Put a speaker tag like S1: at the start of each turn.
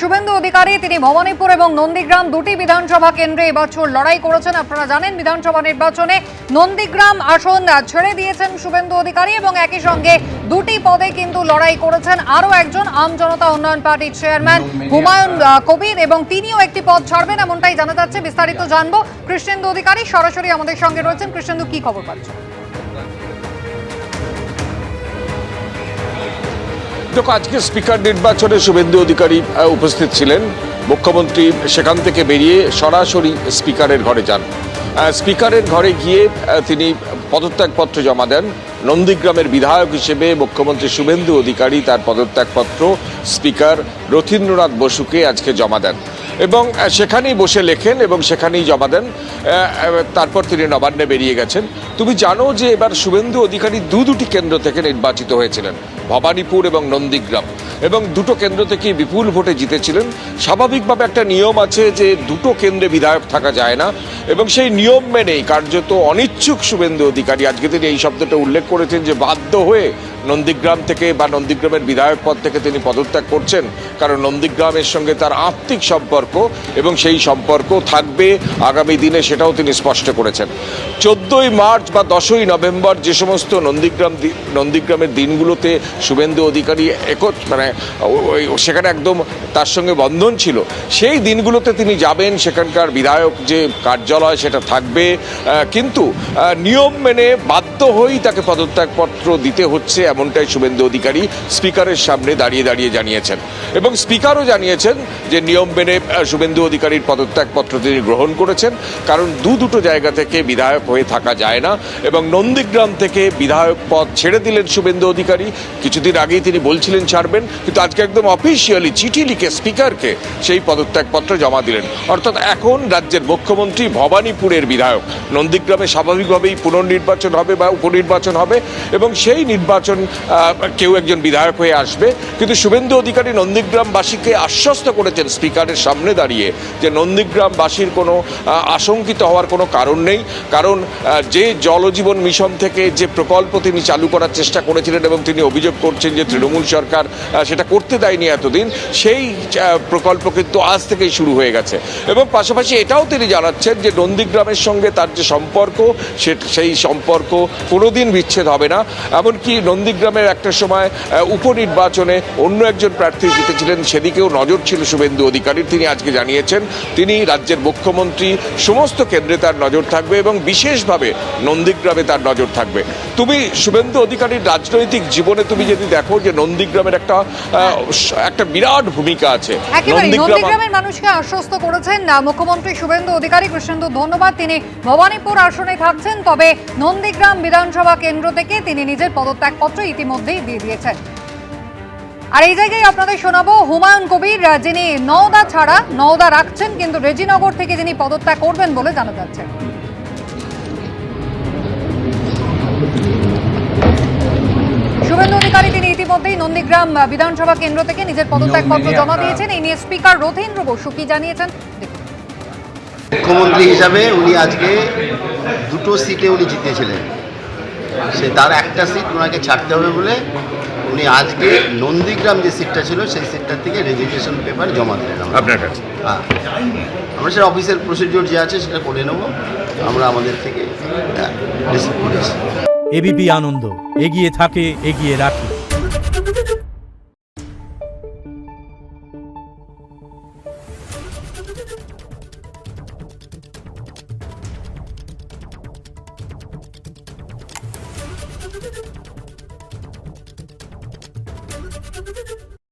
S1: শুভেন্দু অধিকারী তিনি ভবানীপুর এবং নন্দীগ্রাম দুটি বিধানসভা কেন্দ্রে এবছর লড়াই করেছেন। আপনারা জানেন বিধানসভা নির্বাচনে নন্দীগ্রাম আসন ছেড়ে দিয়েছেন শুভেন্দু অধিকারী এবং একই সঙ্গে দুটি পদে কিন্তু লড়াই করেছেন আরও একজন আম জনতা উন্নয়ন পার্টির চেয়ারম্যান হুমায়ুন কবির এবং তিনিও একটি পদ ছাড়বেন এমনটাই জানা যাচ্ছে। বিস্তারিত জানবো কৃষ্ণেন্দু অধিকারী সরাসরি আমাদের সঙ্গে রয়েছেন। কৃষ্ণেন্দু, কি খবর পাচ্ছেন?
S2: দেখো, আজকে স্পিকার নির্বাচনে শুভেন্দু অধিকারী উপস্থিত ছিলেন। মুখ্যমন্ত্রী সেখান থেকে বেরিয়ে সরাসরি স্পিকারের ঘরে যান। স্পিকারের ঘরে গিয়ে তিনি পদত্যাগপত্র জমা দেন। নন্দীগ্রামের বিধায়ক হিসেবে মুখ্যমন্ত্রী শুভেন্দু অধিকারী তার পদত্যাগপত্র স্পিকার রথীন্দ্রনাথ বসুকে আজকে জমা দেন এবং সেখানেই বসে লেখেন এবং সেখানেই জমা দেন। তারপর তিনি নবান্নে বেরিয়ে গেছেন। তুমি জানো যে এবার শুভেন্দু অধিকারী দুটি কেন্দ্র থেকে নির্বাচিত হয়েছিলেন, ভবানীপুর এবং নন্দীগ্রাম, এবং দুটো কেন্দ্র থেকে বিপুল ভোটে জিতেছিলেন। স্বাভাবিকভাবে একটা নিয়ম আছে যে দুটো কেন্দ্রে বিধায়ক থাকা যায় না এবং সেই নিয়ম মেনেই কার্যত অনিচ্ছুক শুভেন্দু অধিকারী আজকে তিনি এই শব্দটা উল্লেখ করেছেন যে বাধ্য হয়ে নন্দীগ্রাম থেকে বা নন্দীগ্রামের বিধায়ক পদ থেকে তিনি পদত্যাগ করছেন, কারণ নন্দীগ্রামের সঙ্গে তার আত্মিক সম্পর্ক এবং সেই সম্পর্ক থাকবে আগামী দিনে, সেটাও তিনি স্পষ্ট করেছেন। 14ই মার্চ বা 10ই নভেম্বর যে সমস্ত নন্দীগ্রামের দিনগুলোতে শুভেন্দু অধিকারী সেখানে একদম তার সঙ্গে বন্ধন ছিল, সেই দিনগুলোতে তিনি যাবেন, সেখানকার বিধায়ক যে কার্যালয় সেটা থাকবে, কিন্তু নিয়ম মেনে বাধ্য হয়েই তাকে পদত্যাগপত্র দিতে হচ্ছে, এমনটাই শুভেন্দু অধিকারী স্পিকারের সামনে দাঁড়িয়ে দাঁড়িয়ে জানিয়েছেন। এবং স্পিকারও জানিয়েছেন যে নিয়ম মেনে শুভেন্দু অধিকারীর পদত্যাগপত্র তিনি গ্রহণ করেছেন, কারণ দুটো জায়গা থেকে বিধায়ক হয়ে থাকা যায় না। এবং নন্দীগ্রাম থেকে বিধায়ক পদ ছেড়ে দিলেন শুভেন্দু অধিকারী। কিছুদিন আগেই তিনি বলছিলেন ছাড়বেন, কিন্তু আজকে একদম অফিসিয়ালি চিঠি লিখে স্পিকারকে সেই পদত্যাগপত্র জমা দিলেন। অর্থাৎ এখন রাজ্যের মুখ্যমন্ত্রী ভবানীপুরের বিধায়ক। নন্দীগ্রামে স্বাভাবিকভাবেই পুনর্নির্বাচন হবে বা উপনির্বাচন হবে এবং সেই নির্বাচন কেউ একজন বিধায়ক হয়ে আসবে। কিন্তু শুভেন্দু অধিকারী নন্দীগ্রামবাসীকে আশ্বস্ত করেছেন স্পিকারের সামনে দাঁড়িয়ে যে নন্দীগ্রামবাসীর কোনো আশঙ্কিত হওয়ার কোনো কারণ নেই, কারণ যে জলজীবন মিশন থেকে যে প্রকল্প তিনি চালু করার চেষ্টা করেছিলেন এবং তিনি অভিযোগ করছেন যে তৃণমূল সরকার সেটা করতে দেয়নি এতদিন, সেই প্রকল্প কিন্তু আজ থেকেই শুরু হয়ে গেছে। এবং পাশাপাশি এটাও তিনি জানাচ্ছেন যে নন্দীগ্রামের সঙ্গে তার যে সম্পর্ক সেই সম্পর্ক কোনোদিন বিচ্ছেদ হবে না। এমনকি নন্দীগ্রামের একটা সময় উপনির্বাচনে অন্য একজন প্রার্থী জিতেছিলেন, সেদিকেও নজর ছিল শুভেন্দু অধিকারীর। তিনি আজকে জানিয়েছেন তিনি রাজ্যের মুখ্যমন্ত্রী, সমস্ত কেন্দ্রে তার নজর থাকবে এবং বিশেষভাবে নন্দীগ্রামে তার নজর থাকবে। তুমি শুভেন্দু অধিকারীর রাজনৈতিক জীবনে তুমি যদি দেখো যে নন্দীগ্রামের একটা বিরাট ভূমিকা আছে।
S1: নন্দীগ্রামের মানুষকে আশ্বস্ত করেছেন মুখ্যমন্ত্রী শুভেন্দু অধিকারী। কৃষ্ণেন্দু, ধন্যবাদ। তিনি ভবানীপুর আসনে থাকছেন, তবে নন্দীগ্রাম বিধানসভা কেন্দ্র থেকে তিনি নিজের পদত্যাগপত্র ইতিমধ্যেই দিয়ে দিয়েছেন। আর এই জায়গায় আপনাদের শোনাবো হুমায়ুন কবির, যিনি নওদা রাখছেন, কিন্তু রেজিনগর থেকে যিনি পদত্যাগ করবেন বলে জানা যাচ্ছে। শুভেন্দু অধিকারী তিনি ইতিমধ্যেই নন্দীগ্রাম বিধানসভা কেন্দ্র থেকে নিজের পদত্যাগপত্র জমা দিয়েছেন। এই নিয়ে স্পিকার রথীন্দ্র বসু কি জানিয়েছেন দেখুন।
S3: মুখ্যমন্ত্রী হিসাবে উনি আজকে দুটো সিটে উনি জিতেছিলেন, তার একটা সিট ওনাকে ছাড়তে হবে বলে উনি আজকে নন্দীগ্রাম যে সিটটা ছিল সেই সিটটার থেকে রেজিগনেশন পেপার জমা দিলেন আপনার কাছে। হ্যাঁ, আমরা সেটা অফিসের প্রসিডিওর যে আছে সেটা করে নেব, আমরা আমাদের থেকে রিসিভ করেছি।
S4: এবিপি আনন্দ, এগিয়ে থাকে, এগিয়ে রাখে।